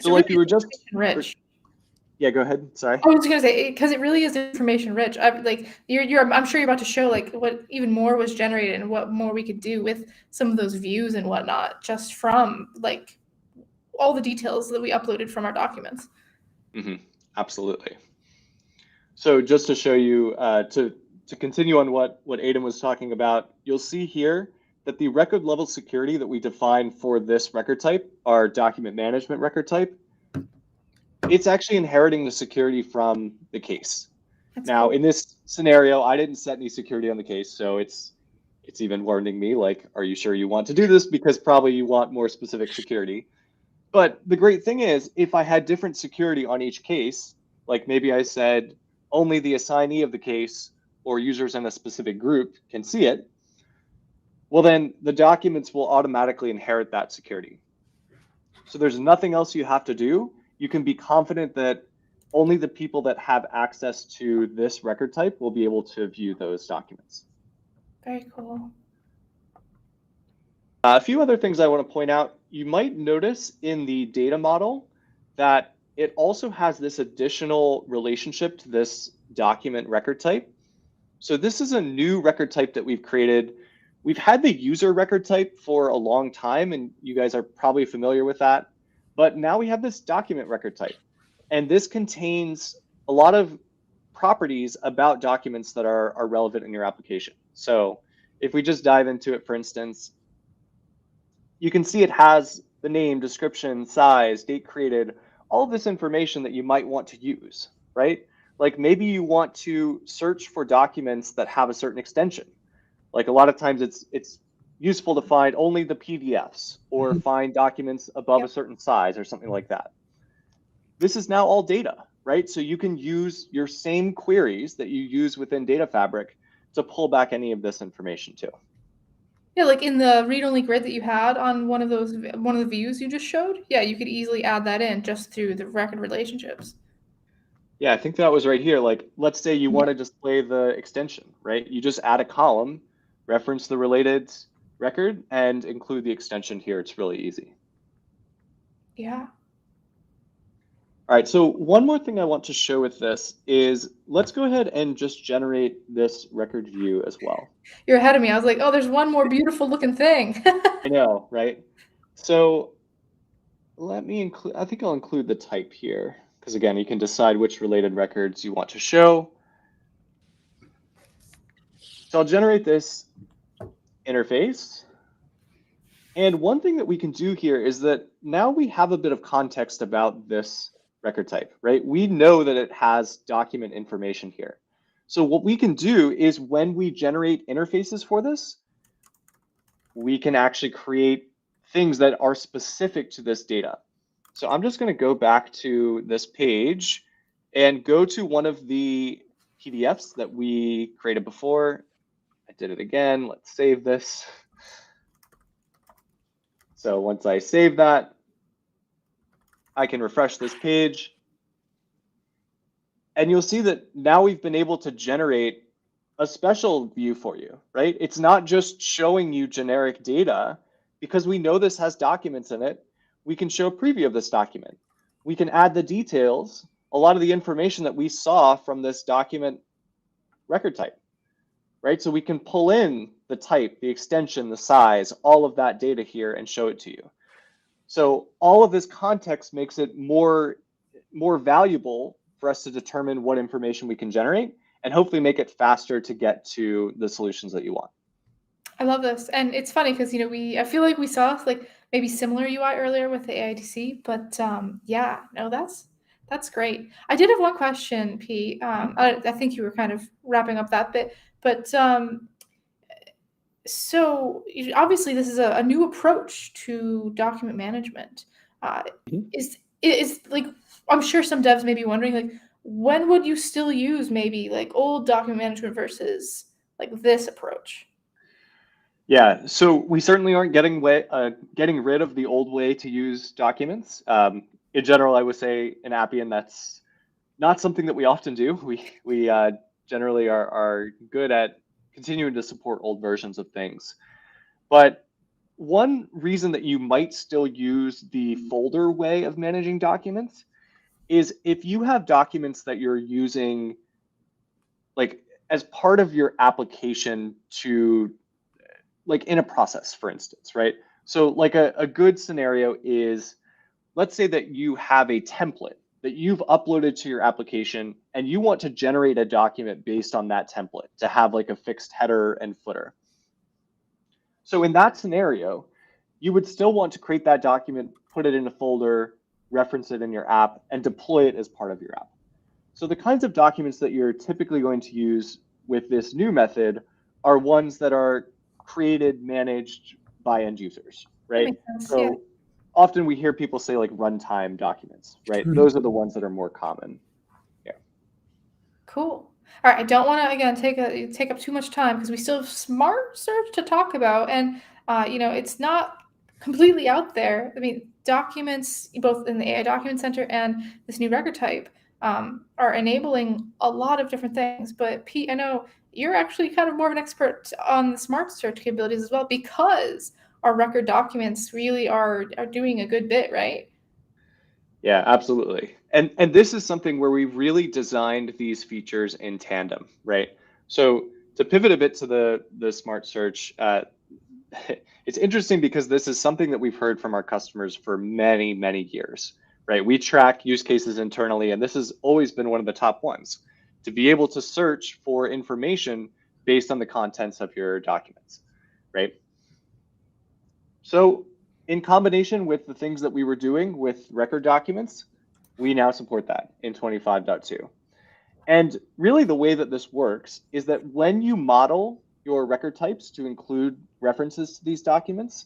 [SPEAKER 4] So like you were just
[SPEAKER 1] rich.
[SPEAKER 4] Yeah, go ahead. Sorry.
[SPEAKER 1] I was just gonna say because it really is information rich. I'm sure you're about to show like what even more was generated and what more we could do with some of those views and whatnot just from like all the details that we uploaded from our documents.
[SPEAKER 4] Mm-hmm. Absolutely. So just to show you, to continue on what Aidan was talking about, you'll see here that the record level security that we define for this record type, our document management record type, it's actually inheriting the security from the case.
[SPEAKER 1] That's
[SPEAKER 4] now,
[SPEAKER 1] cool.
[SPEAKER 4] In this scenario, I didn't set any security on the case, so it's even warning me like, are you sure you want to do this? Because probably you want more specific security. But the great thing is, if I had different security on each case, like maybe I said only the assignee of the case or users in a specific group can see it, well then the documents will automatically inherit that security. So there's nothing else you have to do. You can be confident that only the people that have access to this record type will be able to view those documents.
[SPEAKER 1] Very cool.
[SPEAKER 4] A few other things I want to point out. You might notice in the data model that it also has this additional relationship to this document record type. So this is a new record type that we've created. We've had the user record type for a long time, and you guys are probably familiar with that. But now we have this document record type, and this contains a lot of properties about documents that are relevant in your application. So if we just dive into it, for instance, you can see it has the name, description, size, date created, all of this information that you might want to use, right? Like maybe you want to search for documents that have a certain extension. Like a lot of times it's useful to find only the PDFs or find documents above a certain size or something like that. This is now all data, right? So you can use your same queries that you use within Data Fabric to pull back any of this information too.
[SPEAKER 1] Yeah, like in the read-only grid that you had on one of the views you just showed. Yeah, you could easily add that in just through the record relationships.
[SPEAKER 4] Yeah, I think that was right here. Like, let's say you want to display the extension, right? You just add a column, reference the related record, and include the extension here. It's really easy.
[SPEAKER 1] Yeah.
[SPEAKER 4] All right, so one more thing I want to show with this is let's go ahead and just generate this record view as well.
[SPEAKER 1] You're ahead of me. I was like, oh, there's one more beautiful looking thing.
[SPEAKER 4] I know, right? So let me include, I think I'll include the type here because again, you can decide which related records you want to show. So I'll generate this interface. And one thing that we can do here is that now we have a bit of context about this record type, right? We know that it has document information here. So what we can do is when we generate interfaces for this, we can actually create things that are specific to this data. So I'm just going to go back to this page and go to one of the PDFs that we created before. I did it again. Let's save this. So once I save that, I can refresh this page. And you'll see that now we've been able to generate a special view for you, right? It's not just showing you generic data, because we know this has documents in it. We can show a preview of this document. We can add the details, a lot of the information that we saw from this document record type, right? So we can pull in the type, the extension, the size, all of that data here and show it to you. So all of this context makes it more valuable for us to determine what information we can generate and hopefully make it faster to get to the solutions that you want.
[SPEAKER 1] I love this, and it's funny because I feel like we saw like maybe similar UI earlier with the AIDC, but yeah, no, that's great. I did have one question, Pete. I think you were kind of wrapping up that bit, but so obviously this is a new approach to document management. Is like, I'm sure some devs may be wondering, like, when would you still use maybe like old document management versus like this approach?
[SPEAKER 4] Yeah, so we certainly aren't getting rid of the old way to use documents. In general, I would say in Appian, that's not something that we often do. We generally are good at continuing to support old versions of things. But one reason that you might still use the folder way of managing documents is if you have documents that you're using like as part of your application to, like in a process, for instance, right? So like a good scenario is, let's say that you have a template that you've uploaded to your application and you want to generate a document based on that template to have like a fixed header and footer. So in that scenario, you would still want to create that document, put it in a folder, reference it in your app, and deploy it as part of your app. So the kinds of documents that you're typically going to use with this new method are ones that are created, managed by end users, right?
[SPEAKER 1] That makes sense,
[SPEAKER 4] So
[SPEAKER 1] yeah.
[SPEAKER 4] often we hear people say like runtime documents, right? Those are the ones that are more common. Yeah.
[SPEAKER 1] Cool. All right, I don't want to again take up too much time because we still have smart search to talk about, and it's not completely out there. I mean, documents both in the AI Document Center and this new record type are enabling a lot of different things. But Pete, I know you're actually kind of more of an expert on the smart search capabilities as well, because our record documents really are doing a good bit, right?
[SPEAKER 4] Yeah, absolutely. And this is something where we really designed these features in tandem, right? So to pivot a bit to the smart search, it's interesting because this is something that we've heard from our customers for many, many years, right? We track use cases internally, and this has always been one of the top ones, to be able to search for information based on the contents of your documents, right? So in combination with the things that we were doing with record documents, we now support that in 25.2. And really the way that this works is that when you model your record types to include references to these documents,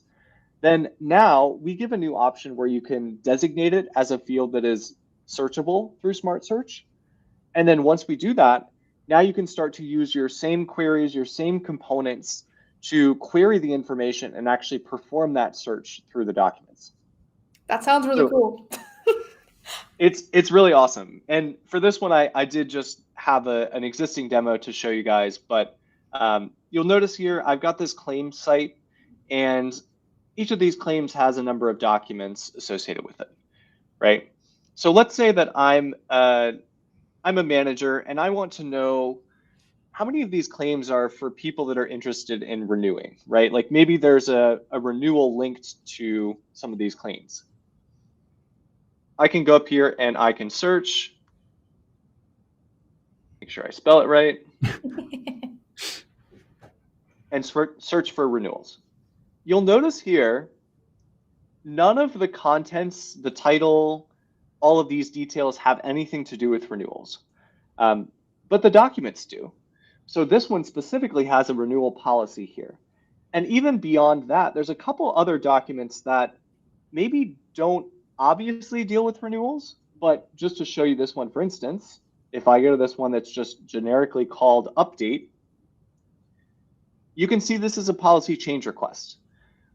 [SPEAKER 4] then now we give a new option where you can designate it as a field that is searchable through Smart Search. And then once we do that, now you can start to use your same queries, your same components to query the information and actually perform that search through the documents.
[SPEAKER 1] That sounds really cool.
[SPEAKER 4] It's really awesome. And for this one, I did just have an existing demo to show you guys, but you'll notice here, I've got this claim site, and each of these claims has a number of documents associated with it, right? So let's say that I'm a manager and I want to know how many of these claims are for people that are interested in renewing, right? Like maybe there's a renewal linked to some of these claims. I can go up here and I can search, make sure I spell it right, and search for renewals. You'll notice here, none of the contents, the title, all of these details have anything to do with renewals, but the documents do. So this one specifically has a renewal policy here. And even beyond that, there's a couple other documents that maybe don't obviously deal with renewals, but just to show you this one, for instance, if I go to this one that's just generically called update, you can see this is a policy change request.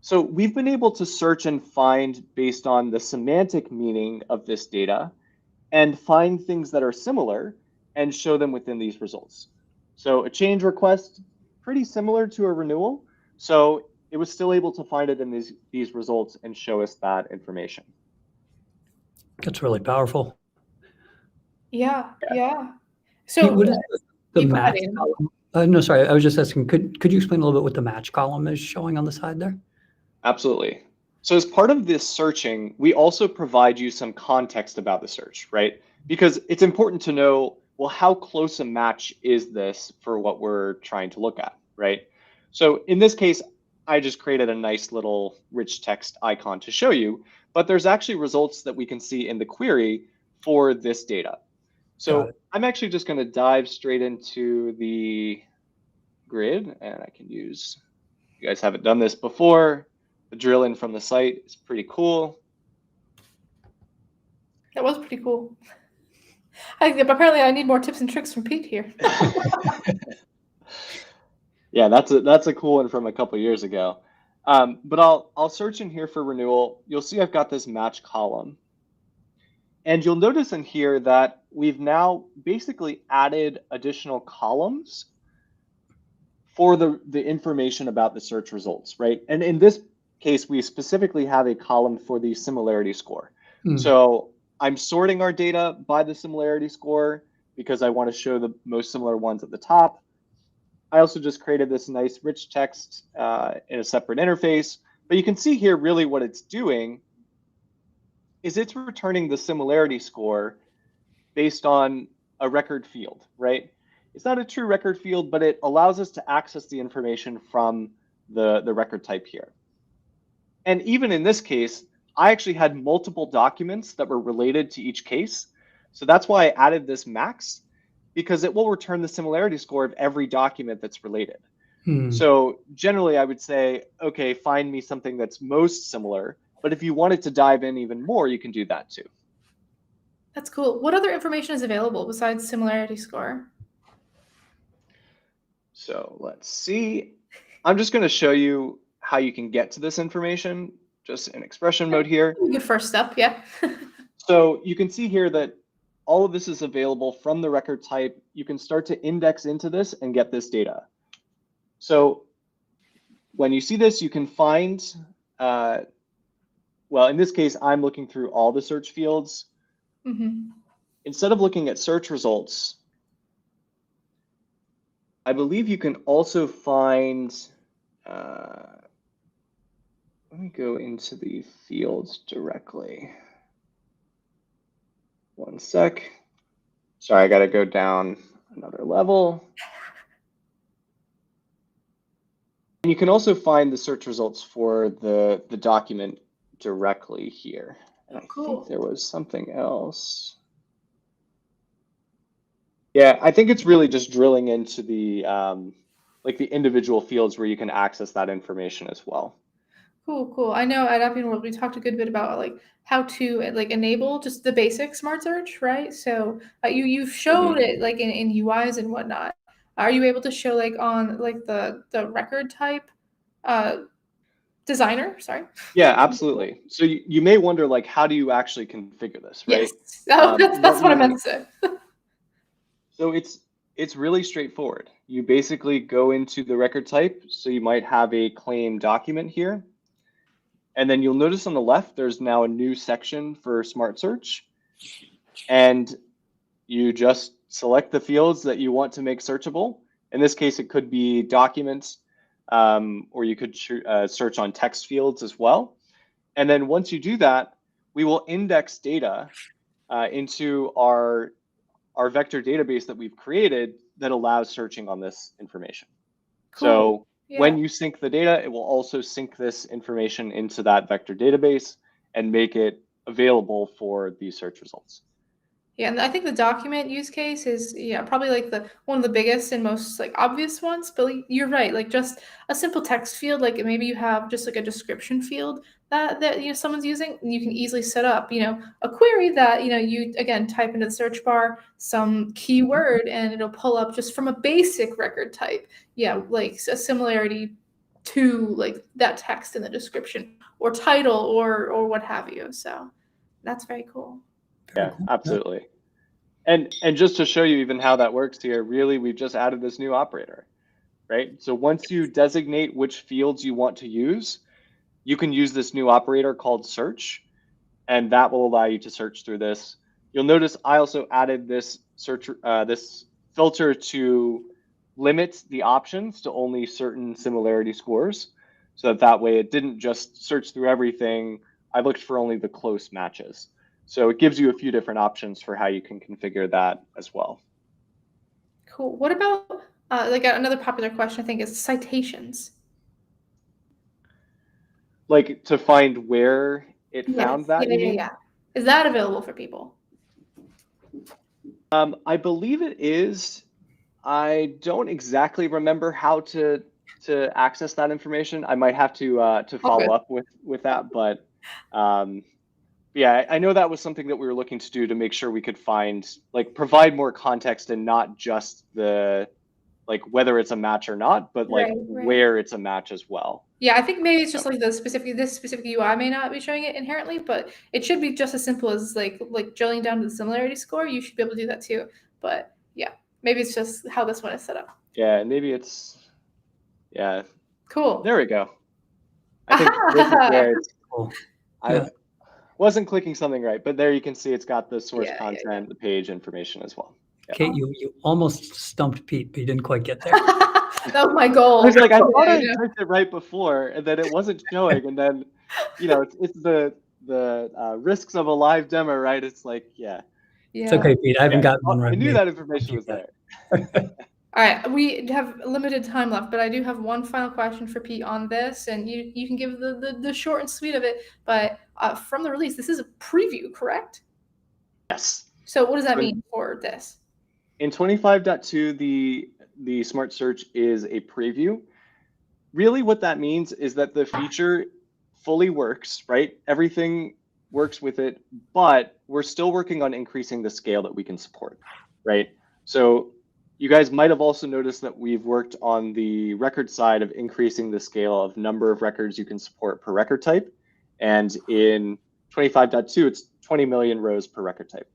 [SPEAKER 4] So we've been able to search and find based on the semantic meaning of this data and find things that are similar and show them within these results. So a change request, pretty similar to a renewal. So it was still able to find it in these results and show us that information.
[SPEAKER 3] That's really powerful.
[SPEAKER 1] Yeah.
[SPEAKER 3] Pete,
[SPEAKER 1] So
[SPEAKER 3] what is the
[SPEAKER 1] you go ahead,
[SPEAKER 3] match
[SPEAKER 1] Ian.
[SPEAKER 3] column? No, sorry, I was just asking, could you explain a little bit what the match column is showing on the side there?
[SPEAKER 4] Absolutely. So as part of this searching, we also provide you some context about the search, right? Because it's important to know, well, how close a match is this for what we're trying to look at, right? So in this case, I just created a nice little rich text icon to show you, but there's actually results that we can see in the query for this data. So I'm actually just going to dive straight into the grid, and I can use, you guys haven't done this before, the drill in from the site is pretty cool.
[SPEAKER 1] That was pretty cool. Apparently I need more tips and tricks from Pete here.
[SPEAKER 4] Yeah, that's a cool one from a couple years ago. But I'll search in here for renewal. You'll see I've got this match column. And you'll notice in here that we've now basically added additional columns for the information about the search results, right? And in this case, we specifically have a column for the similarity score. So I'm sorting our data by the similarity score because I want to show the most similar ones at the top. I also just created this nice rich text in a separate interface. But you can see here really what it's doing is it's returning the similarity score based on a record field, right? It's not a true record field, but it allows us to access the information from the record type here. And even in this case, I actually had multiple documents that were related to each case. So that's why I added this max, because it will return the similarity score of every document that's related. So generally, I would say, okay, find me something that's most similar. But if you wanted to dive in even more, you can do that too.
[SPEAKER 1] That's cool. What other information is available besides similarity score?
[SPEAKER 4] So let's see. I'm just going to show you how you can get to this information, just in expression mode here.
[SPEAKER 1] Good first step, yeah.
[SPEAKER 4] So you can see here that all of this is available from the record type. You can start to index into this and get this data. So when you see this, you can find, well, in this case, I'm looking through all the search fields. Instead of looking at search results, I believe you can also find, let me go into the fields directly. One sec. Sorry, I got to go down another level. And you can also find the search results for the document directly here. And I think there was something else. Yeah, I think it's really just drilling into the like the individual fields where you can access that information as well.
[SPEAKER 1] Cool. I know at Appian World we talked a good bit about like how to like enable just the basic smart search, right? So you've showed it like in UIs and whatnot. Are you able to show like on like the record type designer? Sorry.
[SPEAKER 4] Yeah, absolutely. So you may wonder like how do you actually configure this, right?
[SPEAKER 1] Yes, that's what I meant to say.
[SPEAKER 4] So it's really straightforward. You basically go into the record type. So you might have a claim document here. And then you'll notice on the left, there's now a new section for Smart Search. And you just select the fields that you want to make searchable. In this case, it could be documents, or you could search on text fields as well. And then once you do that, we will index data into our vector database that we've created that allows searching on this information. Cool. So when you sync the data, it will also sync this information into that vector database and make it available for these search results.
[SPEAKER 1] Yeah, and I think the document use case is probably like one of the biggest and most like obvious ones. But you're right, like just a simple text field, like maybe you have just like a description field that someone's using, and you can easily set up a query that you again type into the search bar some keyword and it'll pull up just from a basic record type. Yeah, like a similarity to like that text in the description or title or what have you. So that's very cool.
[SPEAKER 4] Yeah, absolutely. And just to show you even how that works here, really, we've just added this new operator, right? So once you designate which fields you want to use, you can use this new operator called search, and that will allow you to search through this. You'll notice I also added this search, this filter to limit the options to only certain similarity scores, so that way it didn't just search through everything. I looked for only the close matches. So it gives you a few different options for how you can configure that as well.
[SPEAKER 1] Cool. What about like another popular question, I think, is citations.
[SPEAKER 4] Like to find where it found that, you mean?
[SPEAKER 1] Yeah. Is that available for people?
[SPEAKER 4] I believe it is. I don't exactly remember how to access that information. I might have to follow up with that, but yeah, I know that was something that we were looking to do to make sure we could find, like, provide more context and not just the, like, whether it's a match or not, but like where it's a match as well.
[SPEAKER 1] Yeah, I think maybe it's just like this specific UI may not be showing it inherently, but it should be just as simple as like drilling down to the similarity score. You should be able to do that too. But yeah, maybe it's just how this one is set up.
[SPEAKER 4] Yeah, and maybe it's, yeah.
[SPEAKER 1] Cool.
[SPEAKER 4] There we go. I think this is where it's
[SPEAKER 3] Cool.
[SPEAKER 4] I wasn't clicking something right, but there you can see it's got the source content, the page information as well. Yeah.
[SPEAKER 3] Kate, you almost stumped Pete, but you didn't quite get there.
[SPEAKER 1] That was my goal.
[SPEAKER 4] I was like, I thought I typed it right before, and then it wasn't showing, and then, you know, it's the risks of a live demo, right? It's like,
[SPEAKER 3] It's okay, Pete. I haven't gotten one right.
[SPEAKER 4] I knew that information was there.
[SPEAKER 1] All right, we have limited time left, but I do have one final question for Pete on this, and you can give the short and sweet of it. But from the release, this is a preview, correct?
[SPEAKER 4] Yes.
[SPEAKER 1] So what does that mean for this?
[SPEAKER 4] In 25.2, the smart search is a preview. Really what that means is that the feature fully works, right? Everything works with it, but we're still working on increasing the scale that we can support, right? So you guys might have also noticed that we've worked on the record side of increasing the scale of number of records you can support per record type. And in 25.2, it's 20 million rows per record type.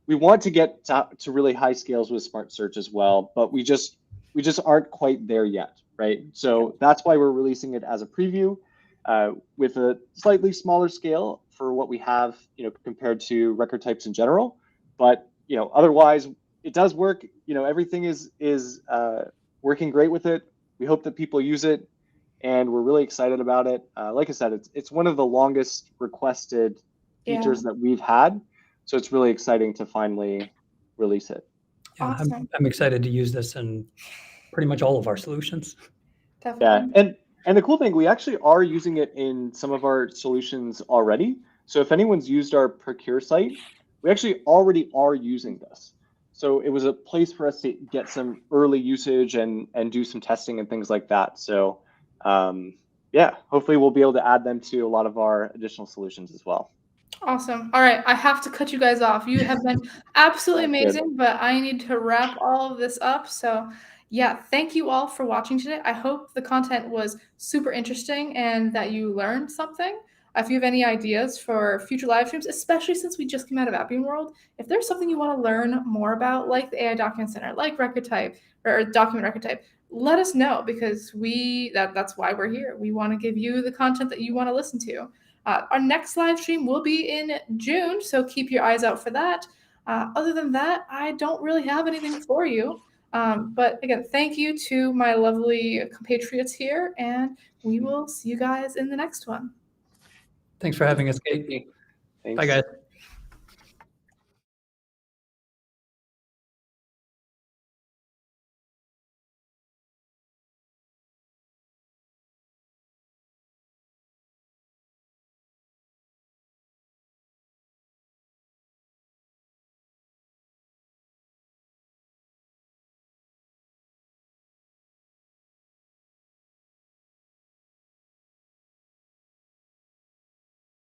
[SPEAKER 4] We want to get to really high scales with smart search as well, but we just aren't quite there yet, right? So that's why we're releasing it as a preview with a slightly smaller scale for what we have, you know, compared to record types in general. But, you know, otherwise it does work. You know, everything is working great with it. We hope that people use it, and we're really excited about it. Like I said, it's one of the longest requested features that we've had. So it's really exciting to finally release it.
[SPEAKER 3] Yeah,
[SPEAKER 1] awesome.
[SPEAKER 3] I'm excited to use this in pretty much all of our solutions.
[SPEAKER 1] Definitely.
[SPEAKER 4] Yeah, and the cool thing, we actually are using it in some of our solutions already. So if anyone's used our Procure site, we actually already are using this. So it was a place for us to get some early usage and do some testing and things like that. So yeah, hopefully we'll be able to add them to a lot of our additional solutions as well.
[SPEAKER 1] Awesome. All right, I have to cut you guys off. You have been absolutely amazing, but I need to wrap all of this up. So yeah, thank you all for watching today. I hope the content was super interesting and that you learned something. If you have any ideas for future live streams, especially since we just came out of Appian World, if there's something you want to learn more about, like the AI Document Center, like record type or document record type, let us know, because that's why we're here. We want to give you the content that you want to listen to. Our next live stream will be in June, so keep your eyes out for that. Other than that, I don't really have anything for you. But again, thank you to my lovely compatriots here, and we will see you guys in the next one.
[SPEAKER 3] Thanks for having us, Kate.
[SPEAKER 4] Thanks.
[SPEAKER 3] Bye, guys.